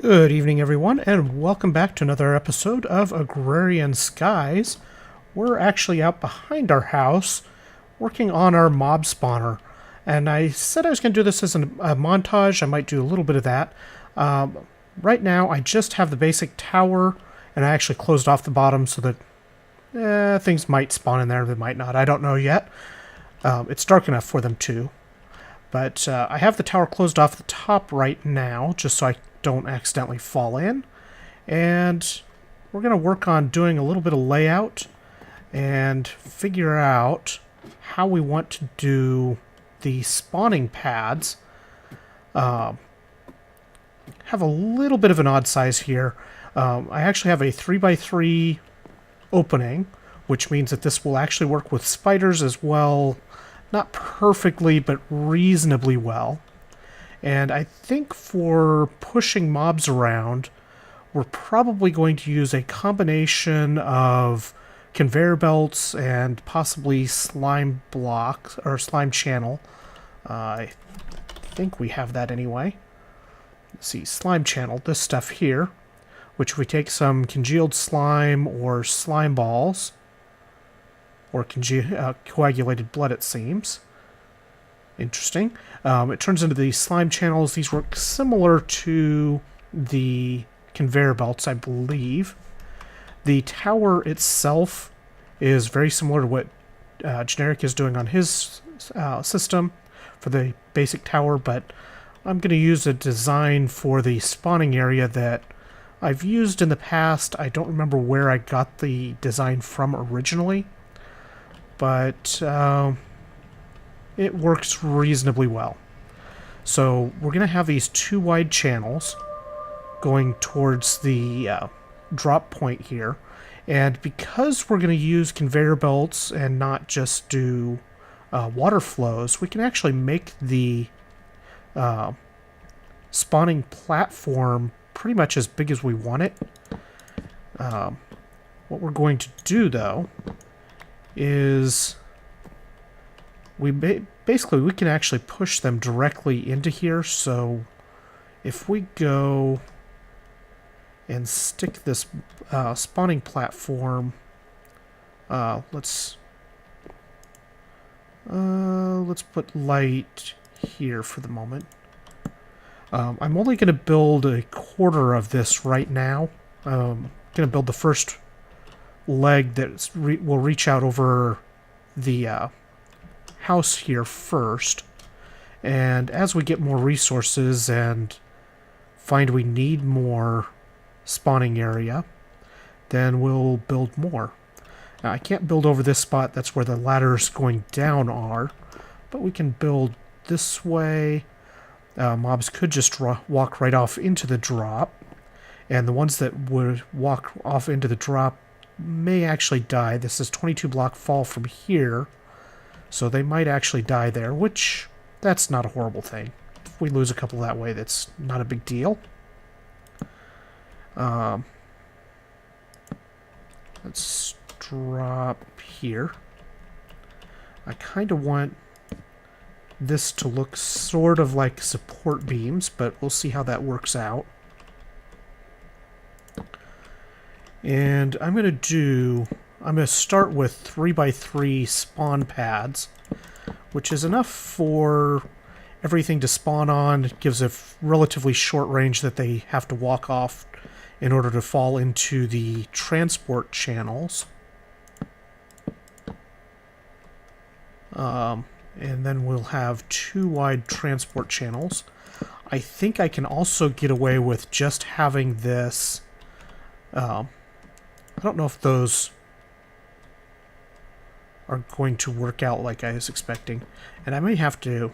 Good evening, everyone, and welcome back to another episode of Agrarian Skies. We're actually out behind our house working on our mob spawner. And I said I was going to do this as a montage. I might do a little bit of that. Right now, I just have the basic tower, and I actually closed off the bottom so that things might spawn in there, they might not. I don't know yet. It's dark enough for them to. But I have the tower closed off the top right now, just so I don't accidentally fall in. And we're going to work on doing a little bit of layout and figure out how we want to do the spawning pads. Have a little bit of an odd size here. I actually have a 3x3 opening, which means that this will actually work with spiders as well. Not perfectly, but reasonably well. And I think for pushing mobs around, we're probably going to use a combination of conveyor belts and possibly slime blocks or slime channel. I think we have that anyway. Let's see, slime channel, this stuff here, which we take some congealed slime or slime balls, or coagulated blood, it seems. Interesting. It turns into these slime channels. These work similar to the conveyor belts, I believe. The tower itself is very similar to what Generic is doing on his system for the basic tower, but I'm going to use a design for the spawning area that I've used in the past. I don't remember where I got the design from originally, but it works reasonably well. So we're going to have these two wide channels going towards the drop point here. And because we're going to use conveyor belts and not just do water flows, we can actually make the spawning platform pretty much as big as we want it. What we're going to do, though, is basically we can actually push them directly into here. So if we go and stick this spawning platform, let's put light here for the moment. I'm only going to build a quarter of this right now. I'm going to build the first leg that will reach out over the house here first, and as we get more resources and find we need more spawning area, then we'll build more. Now, I can't build over this spot, that's where the ladders going down are, but we can build this way. Mobs could just walk right off into the drop, and the ones that would walk off into the drop may actually die. This is 22 block fall from here, so they might actually die there, which, that's not a horrible thing. If we lose a couple that way, that's not a big deal. Let's drop here. I kind of want this to look sort of like support beams, but we'll see how that works out. And I'm going to start with 3x3 spawn pads, which is enough for everything to spawn on. It gives a relatively short range that they have to walk off in order to fall into the transport channels. And then we'll have two wide transport channels. I think I can also get away with just having this. I don't know if those are going to work out like I was expecting. And I may have to...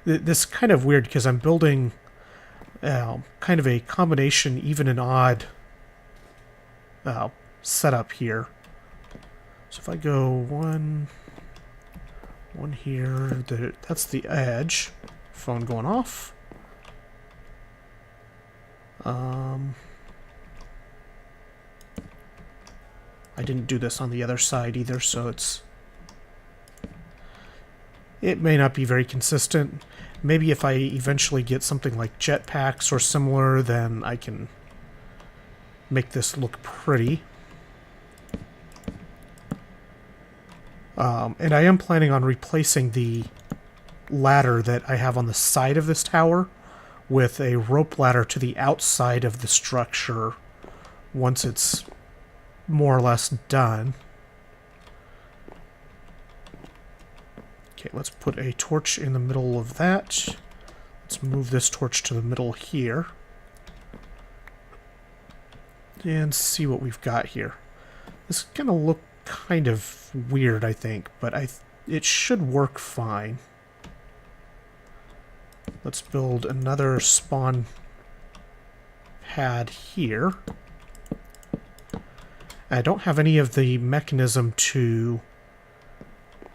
This is kind of weird because I'm building kind of a combination, even an odd setup here. So if I go one here, that's the edge. Phone going off. I didn't do this on the other side either, so it may not be very consistent. Maybe if I eventually get something like jetpacks or similar, then I can make this look pretty. And I am planning on replacing the ladder that I have on the side of this tower with a rope ladder to the outside of the structure once it's more or less done. Okay, let's put a torch in the middle of that. Let's move this torch to the middle here. And see what we've got here. This is going to look kind of weird, I think, but it should work fine. Let's build another spawn pad here. I don't have any of the mechanism to...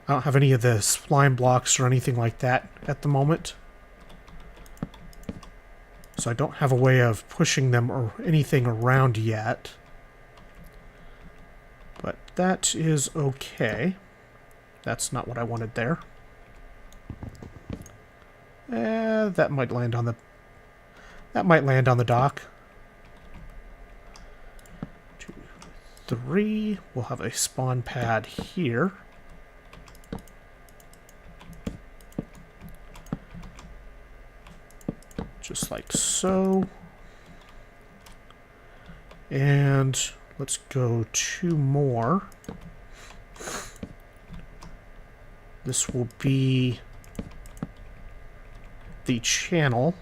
I don't have any of the slime blocks or anything like that at the moment. So I don't have a way of pushing them or anything around yet. But that is okay. That's not what I wanted there. That might land on the... That might land on the dock. 2, 3. We'll have a spawn pad here. Just like so. And let's go 2 more. This will be the channel.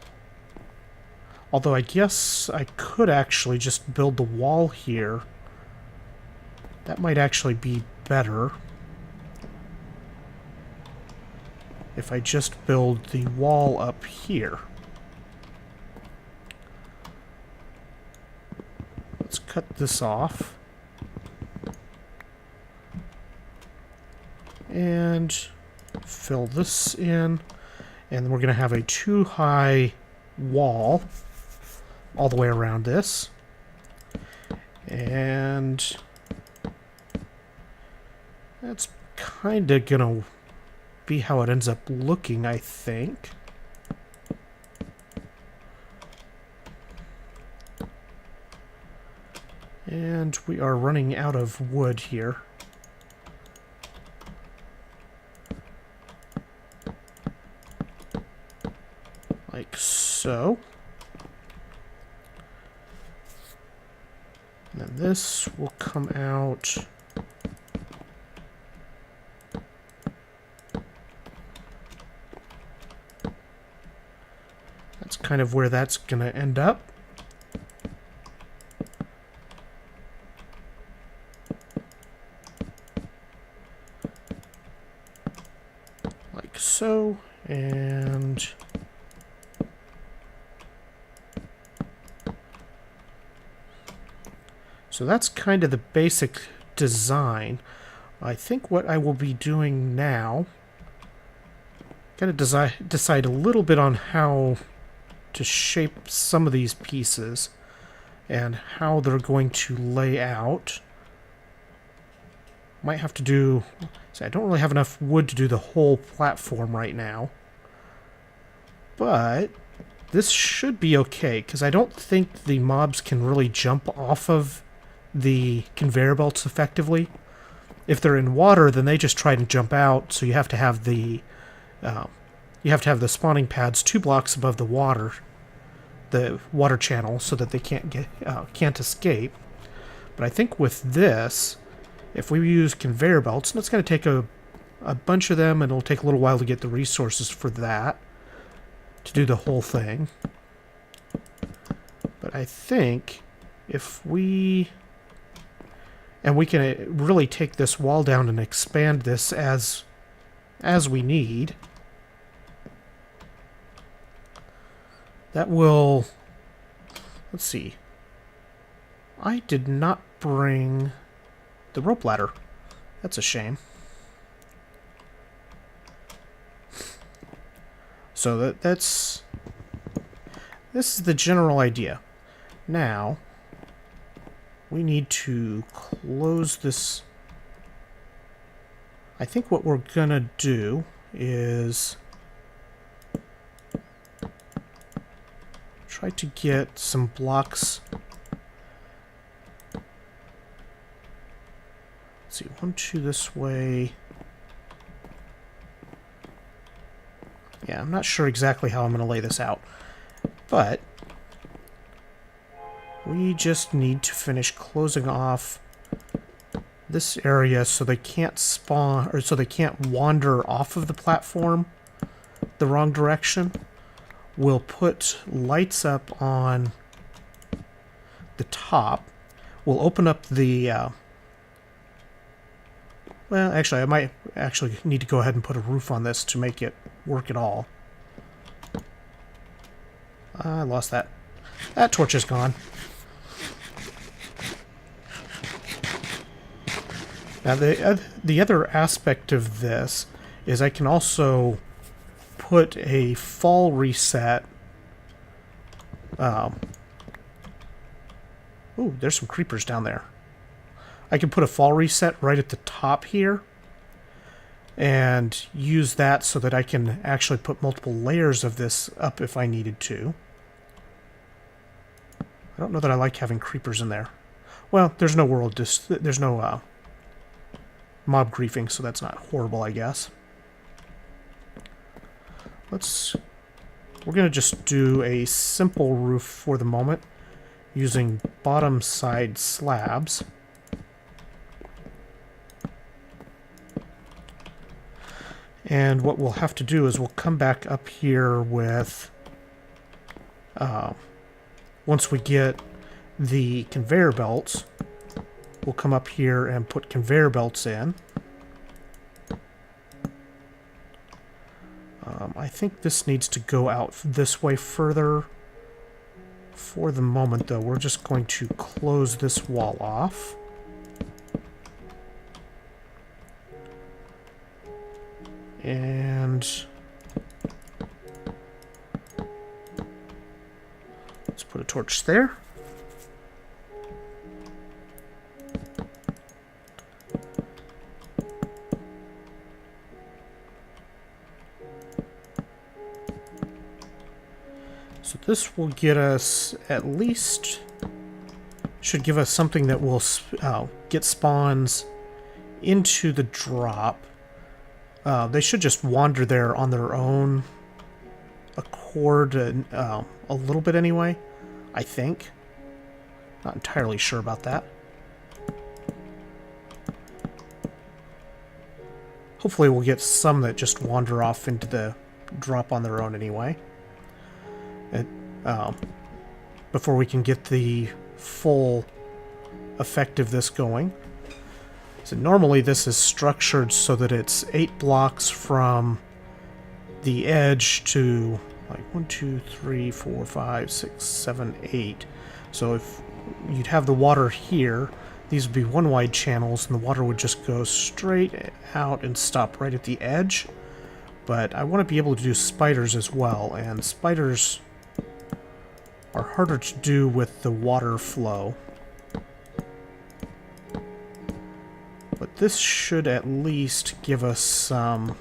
Although I guess I could actually just build the wall here. That might actually be better. If I just build the wall up here. Let's cut this off. And fill this in. And then we're going to have a 2-high wall all the way around this. And that's kind of going to be how it ends up looking, I think. And we are running out of wood here. Like so. And then this will come out. That's kind of where that's going to end up. Like so, and so that's kind of the basic design. I think what I will be doing now, gotta decide a little bit on how to shape some of these pieces and how they're going to lay out. Might have to do... See, I don't really have enough wood to do the whole platform right now. But this should be okay, because I don't think the mobs can really jump off of the conveyor belts effectively. If they're in water, then they just try to jump out, so you have to have the spawning pads 2 blocks above the water channel, so that they can't escape. But I think with this, if we use conveyor belts, and it's going to take a bunch of them, and it'll take a little while to get the resources for that, to do the whole thing. But I think if we... And we can really take this wall down and expand this as we need. That will... Let's see. I did not bring the rope ladder. That's a shame. So that's... This is the general idea. Now, we need to close this. I think what we're gonna do is try to get some blocks. Let's see, 1, 2 this way. Yeah, I'm not sure exactly how I'm going to lay this out, but we just need to finish closing off this area so they can't spawn, or so they can't wander off of the platform the wrong direction. We'll put lights up on the top. We'll open up the well, actually, I might actually need to go ahead and put a roof on this to make it work at all. I lost that. That torch is gone. Now, the other aspect of this is I can also put a fall reset. Ooh, there's some creepers down there. I can put a fall reset right at the top here and use that so that I can actually put multiple layers of this up if I needed to. I don't know that I like having creepers in there. Well, there's no there's no mob griefing, so that's not horrible, I guess. We're going to just do a simple roof for the moment using bottom side slabs. And what we'll have to do is we'll come back up here with, once we get the conveyor belts, we'll come up here and put conveyor belts in. I think this needs to go out this way further. For the moment, though, we're just going to close this wall off. And let's put a torch there. So this will get us at least, should give us something that will get spawns into the drop. They should just wander there on their own accord a little bit anyway, I think. Not entirely sure about that. Hopefully we'll get some that just wander off into the drop on their own anyway. Before we can get the full effect of this going. So normally this is structured so that it's 8 blocks from the edge to like 1, 2, 3, 4, 5, 6, 7, 8. So if you'd have the water here, these would be one wide channels and the water would just go straight out and stop right at the edge. But I want to be able to do spiders as well, and spiders are harder to do with the water flow. But this should at least give us some...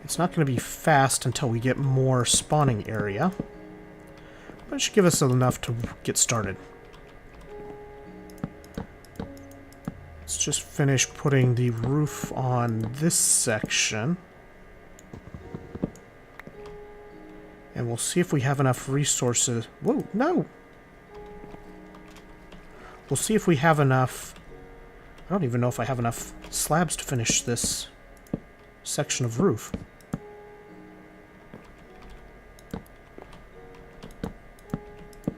It's not going to be fast until we get more spawning area, but it should give us enough to get started. Let's just finish putting the roof on this section. And we'll see if we have enough resources. Whoa, no! We'll see if we have enough... I don't even know if I have enough slabs to finish this section of roof.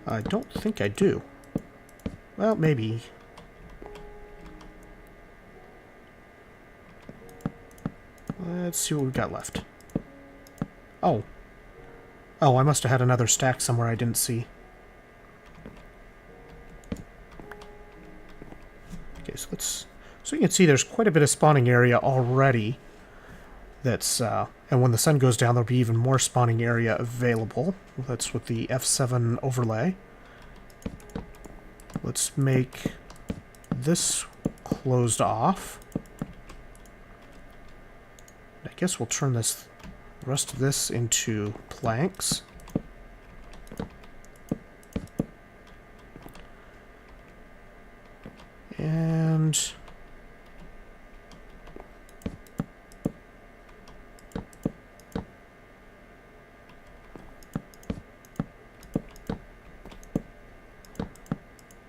I don't think I do. Well, maybe. Let's see what we've got left. Oh. Oh, I must have had another stack somewhere I didn't see. Okay, so let's... So you can see there's quite a bit of spawning area already. That's, and when the sun goes down, there'll be even more spawning area available. That's with the F7 overlay. Let's make this closed off. I guess we'll turn the rest of this into planks. And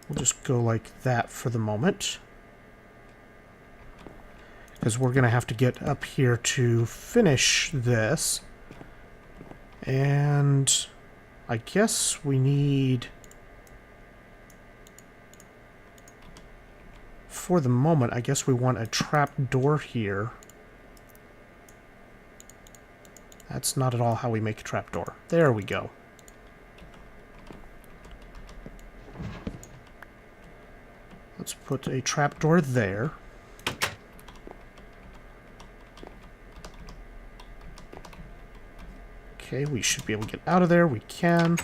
we'll just go like that for the moment, because we're going to have to get up here to finish this. And I guess we need, for the moment, I guess we want a trap door here. That's not at all how we make a trap door. There we go. Let's put a trap door there. Okay, we should be able to get out of there. We can.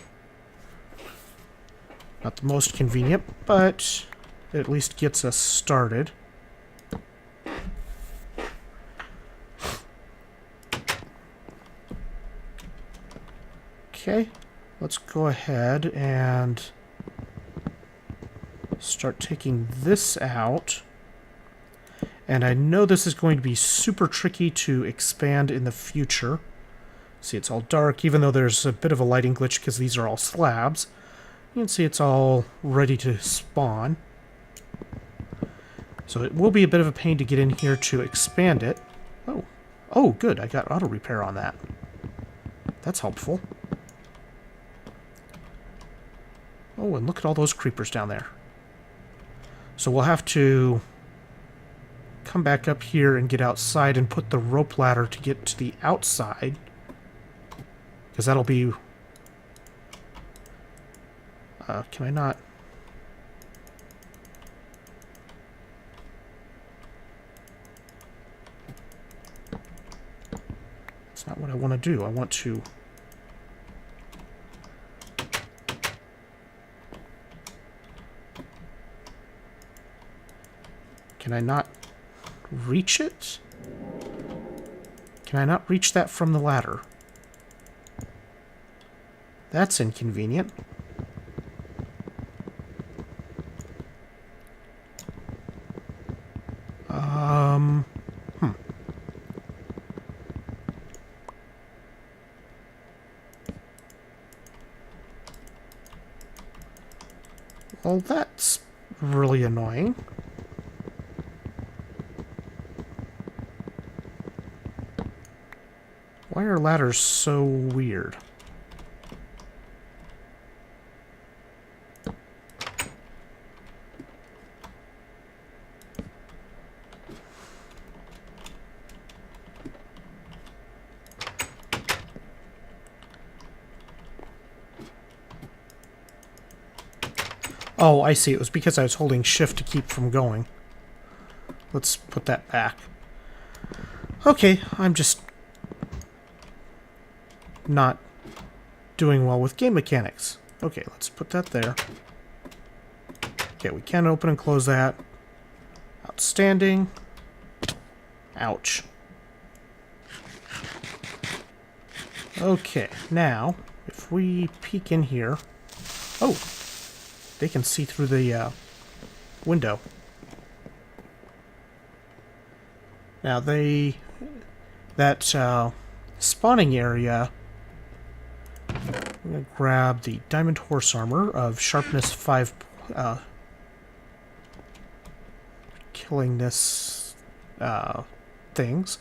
Not the most convenient, but it at least gets us started. Okay, let's go ahead and start taking this out. And I know this is going to be super tricky to expand in the future. See, it's all dark, even though there's a bit of a lighting glitch because these are all slabs. You can see it's all ready to spawn. So it will be a bit of a pain to get in here to expand it. Oh, oh, good, I got auto repair on that. That's helpful. Oh, and look at all those creepers down there. So we'll have to come back up here and get outside and put the rope ladder to get to the outside. Because that'll be... can I not... That's not what I want to do. I want to... Can I not reach it? Can I not reach that from the ladder? That's inconvenient. Well, that's really annoying. Why are ladders so weird? Oh, I see. It was because I was holding shift to keep from going. Let's put that back. Okay, I'm just not doing well with game mechanics. Okay, let's put that there. Okay, we can open and close that. Outstanding. Ouch. Okay, now, if we peek in here... Oh! They can see through the window. Now that spawning area, I'm going to grab the diamond horse armor of sharpness 5, killing this things.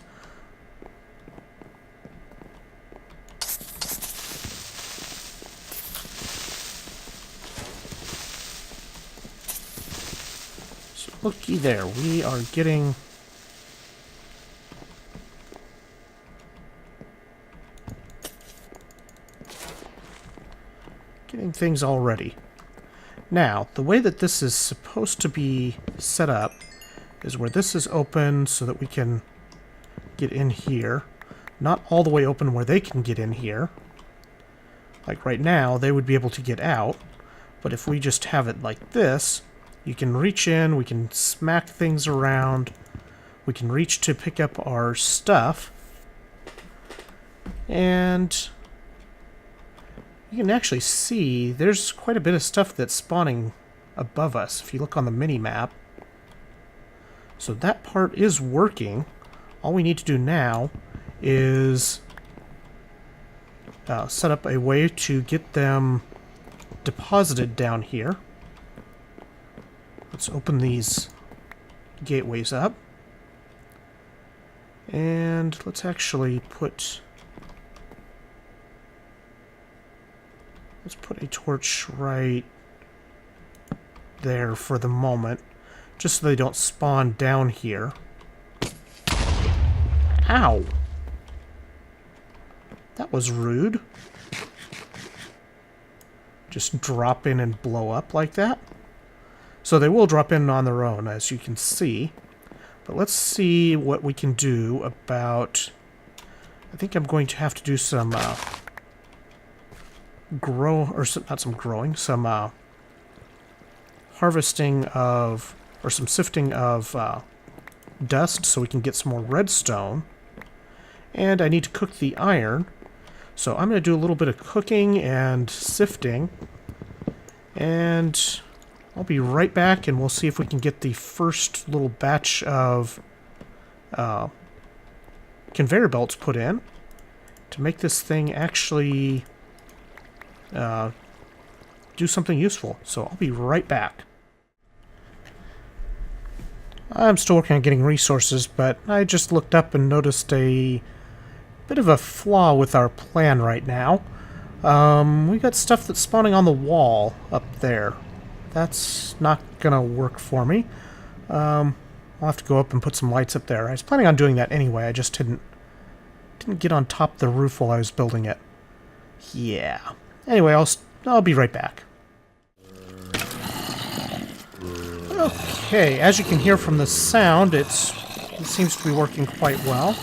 Looky there, we are getting... things all ready. Now, the way that this is supposed to be set up is where this is open so that we can get in here. Not all the way open where they can get in here. Like right now, they would be able to get out. But if we just have it like this... You can reach in, we can smack things around, we can reach to pick up our stuff, And you can actually see there's quite a bit of stuff that's spawning above us if you look on the mini-map. So that part is working. All we need to do now is set up a way to get them deposited down here. Let's open these gateways up. And let's actually put... Let's put a torch right there for the moment, just so they don't spawn down here. Ow! That was rude. Just drop in and blow up like that. So they will drop in on their own, as you can see. But let's see what we can do about... I think I'm going to have to do some harvesting of, or some sifting of dust so we can get some more redstone. And I need to cook the iron. So I'm going to do a little bit of cooking and sifting. And I'll be right back and we'll see if we can get the first little batch of conveyor belts put in to make this thing actually do something useful. So I'll be right back. I'm still working on getting resources, but I just looked up and noticed a bit of a flaw with our plan right now. We got stuff that's spawning on the wall up there. That's not gonna work for me. I'll have to go up and put some lights up there. I was planning on doing that anyway, I just didn't get on top of the roof while I was building it. Yeah. Anyway, I'll be right back. Okay, as you can hear from the sound, it seems to be working quite well.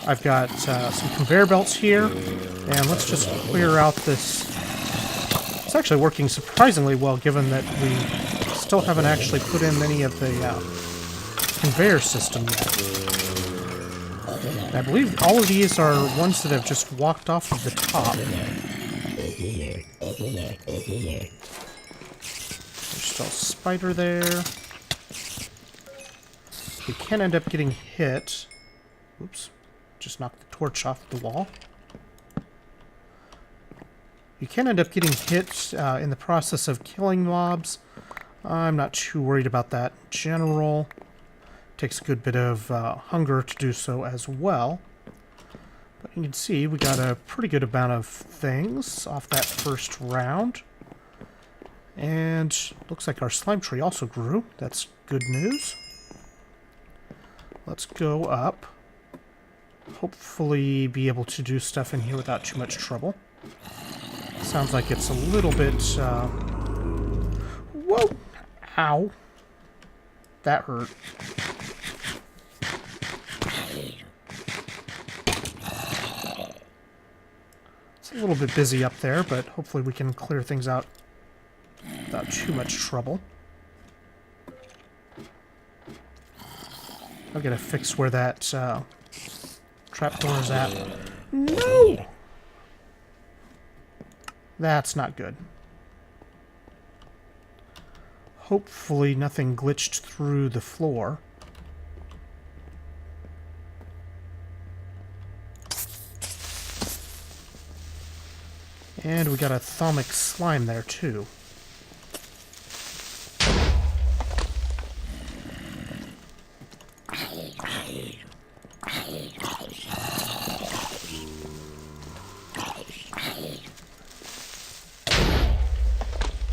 I've got some conveyor belts here, and let's just clear out this. It's actually working surprisingly well, given that we still haven't actually put in any of the conveyor system yet. And I believe all of these are ones that have just walked off of the top. There's still a spider there. We can end up getting hit. Oops. Just knocked the torch off the wall. You can end up getting hit in the process of killing mobs. I'm not too worried about that in general. Takes a good bit of hunger to do so as well. But you can see we got a pretty good amount of things off that first round. And looks like our slime tree also grew. That's good news. Let's go up. Hopefully be able to do stuff in here without too much trouble. Sounds like it's a little bit, whoa! Ow. That hurt. It's a little bit busy up there, but hopefully we can clear things out without too much trouble. I'll get to fix where that trapdoor is at. No! That's not good. Hopefully nothing glitched through the floor. And we got a thalmic slime there too.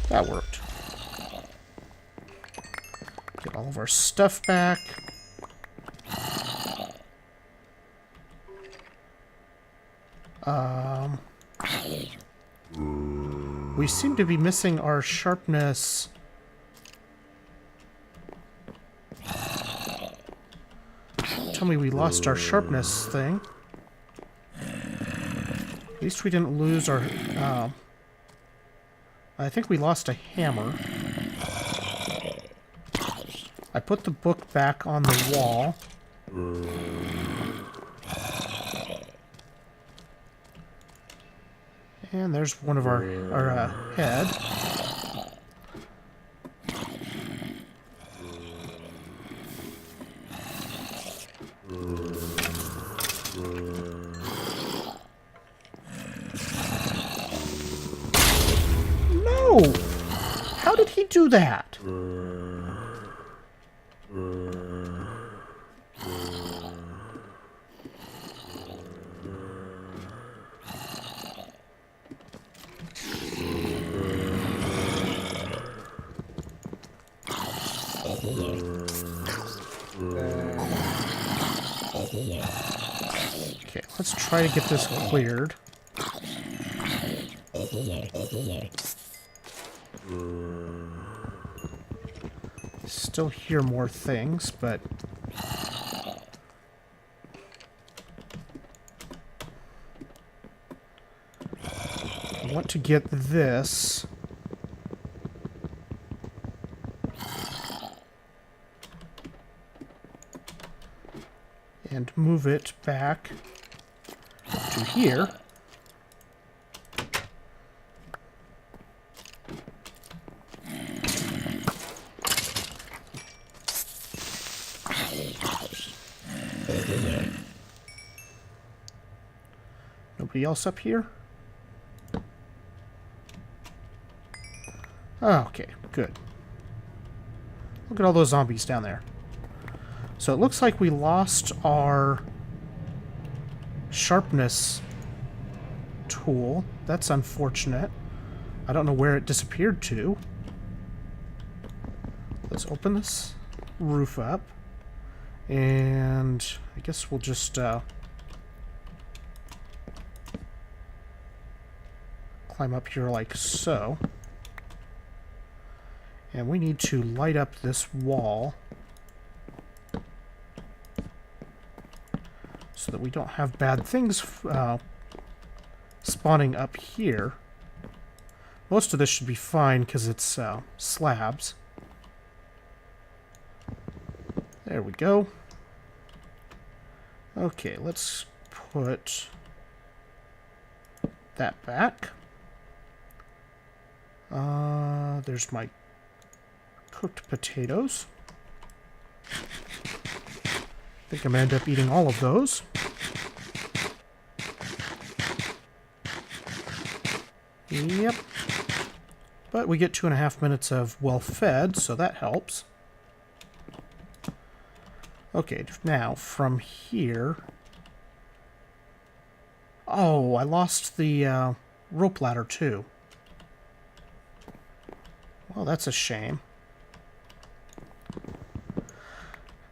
That worked. Get all of our stuff back. We seem to be missing our sharpness. Tell me we lost our sharpness thing. At least we didn't lose our... I think we lost a hammer. I put the book back on the wall. And there's one of our head. No! How did he do that? Okay, let's try to get this cleared. Still hear more things, but I want to get this. And move it back to here. Nobody else up here? Okay, good. Look at all those zombies down there. So it looks like we lost our sharpness tool. That's unfortunate. I don't know where it disappeared to. Let's open this roof up. And I guess we'll just climb up here like so. And we need to light up this wall so that we don't have bad things spawning up here. Most of this should be fine because it's slabs. There we go. Okay, let's put that back. There's my cooked potatoes. I think I'm going to end up eating all of those. Yep. But we get 2.5 minutes of well-fed, so that helps. Okay, now from here... Oh, I lost the rope ladder too. Well, that's a shame.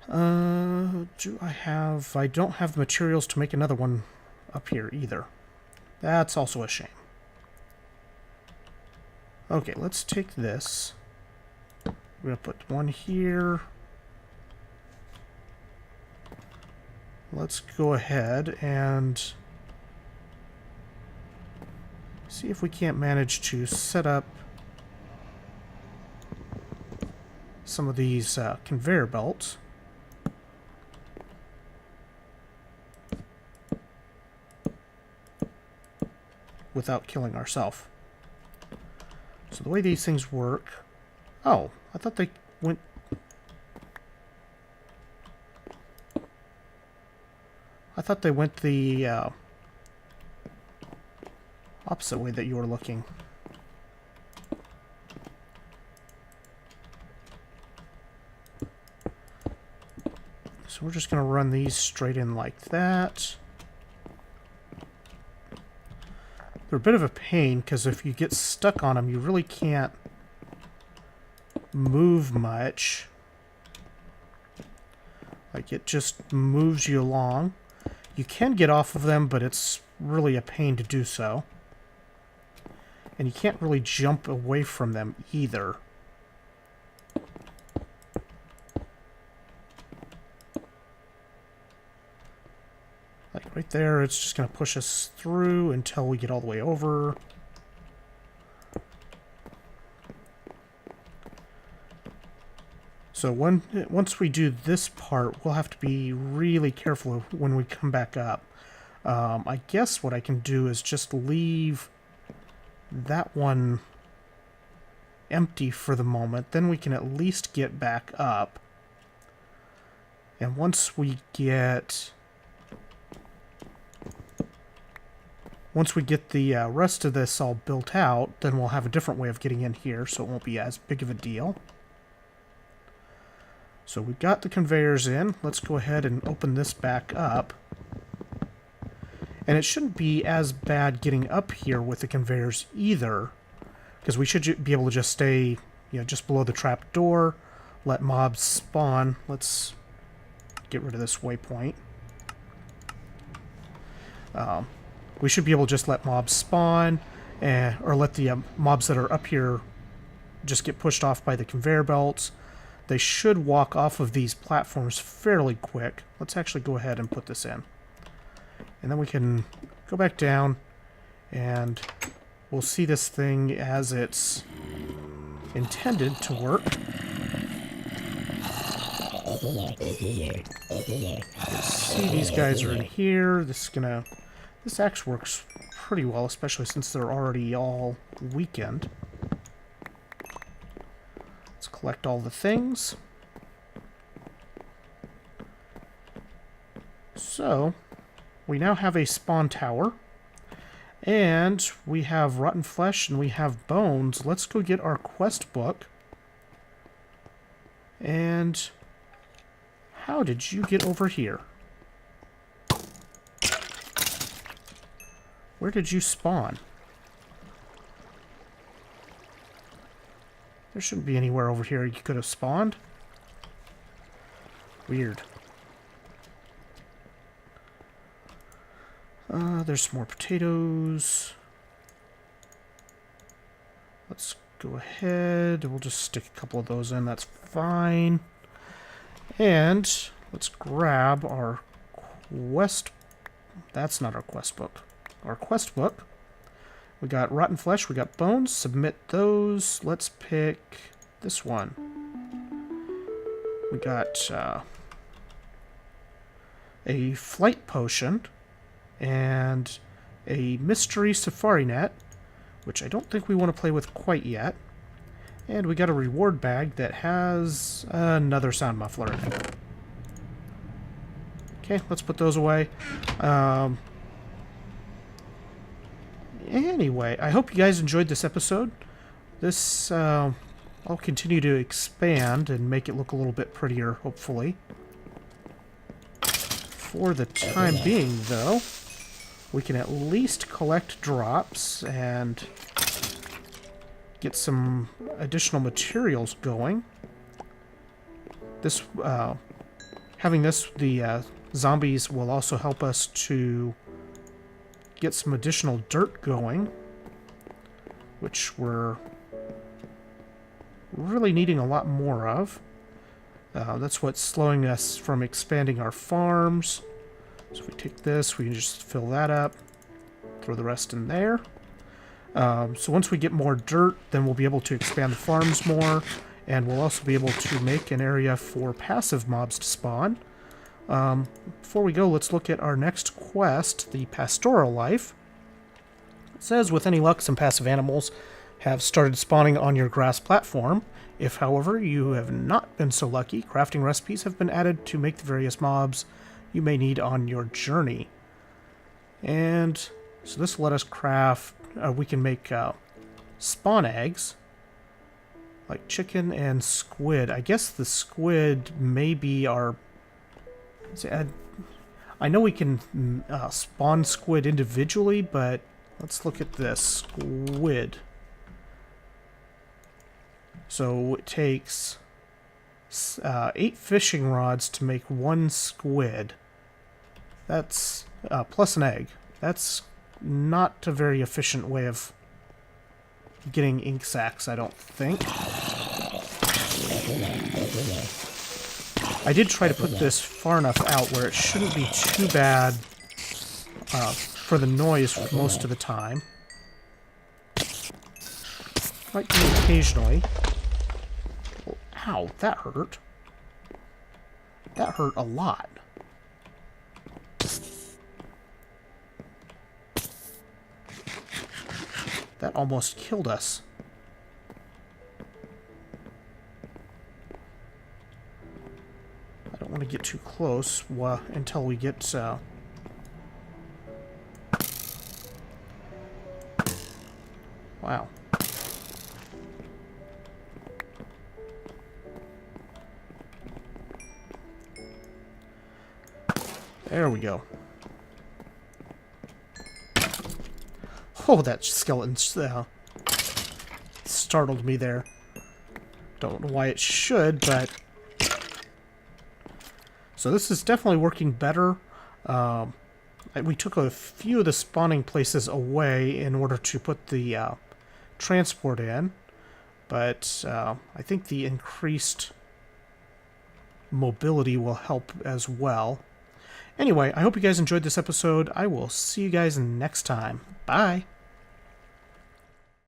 Do I have... I don't have the materials to make another one up here either. That's also a shame. Okay, let's take this. We're going to put one here. Let's go ahead and see if we can't manage to set up some of these conveyor belts. Without killing ourselves. So the way these things work... Oh, I thought they went... I thought they went the opposite way that you were looking. So we're just going to run these straight in like that. They're a bit of a pain, because if you get stuck on them, you really can't move much. Like, it just moves you along. You can get off of them, but it's really a pain to do so. And you can't really jump away from them either. Like right there, it's just going to push us through until we get all the way over. So once we do this part, we'll have to be really careful when we come back up. I guess what I can do is just leave that one empty for the moment, then we can at least get back up. And once we get the rest of this all built out, then we'll have a different way of getting in here, so it won't be as big of a deal. So we've got the conveyors in. Let's go ahead and open this back up. And it shouldn't be as bad getting up here with the conveyors either, because we should be able to just stay, just below the trap door, let mobs spawn. Let's get rid of this waypoint. We should be able to just let mobs spawn, or let the mobs that are up here just get pushed off by the conveyor belts. They should walk off of these platforms fairly quick. Let's actually go ahead and put this in. And then we can go back down, and we'll see this thing as it's intended to work. See, these guys are in here. This actually works pretty well, especially since they're already all weakened. Let's collect all the things. So, we now have a spawn tower, and we have rotten flesh and we have bones. Let's go get our quest book. And how did you get over here? Where did you spawn? There shouldn't be anywhere over here you could have spawned. Weird. There's some more potatoes. Let's go ahead. We'll just stick a couple of those in. That's fine. And let's grab our quest. That's not our quest book. Our quest book. We got rotten flesh. We got bones. Submit those. Let's pick this one. We got a flight potion and a mystery safari net, which I don't think we want to play with quite yet. And we got a reward bag that has another sound muffler in it. Okay, let's put those away. Anyway, I hope you guys enjoyed this episode. This, I'll continue to expand and make it look a little bit prettier, hopefully. For the time being, though, we can at least collect drops and get some additional materials going. This, having this, the zombies will also help us to get some additional dirt going, which we're really needing a lot more of. That's what's slowing us from expanding our farms. So if we take this, we can just fill that up, throw the rest in there. So once we get more dirt, then we'll be able to expand the farms more, and we'll also be able to make an area for passive mobs to spawn. Before we go, let's look at our next quest, the Pastoral Life. It says, with any luck, some passive animals have started spawning on your grass platform. If, however, you have not been so lucky, crafting recipes have been added to make the various mobs you may need on your journey. And so this will let us craft, we can make spawn eggs, like chicken and squid. I guess the squid may be our... I know we can spawn squid individually, but let's look at this. Squid. So it takes 8 fishing rods to make 1 squid. That's plus an egg. That's not a very efficient way of getting ink sacs, I don't think. I did try to put this far enough out where it shouldn't be too bad for the noise most of the time. Might be occasionally. Oh, ow, that hurt. That hurt a lot. That almost killed us. I don't want to get too close until we get... Wow. There we go. Oh, that skeleton startled me there. Don't know why it should, but... So this is definitely working better. We took a few of the spawning places away in order to put the transport in, but I think the increased mobility will help as well. Anyway, I hope you guys enjoyed this episode. I will see you guys next time. Bye!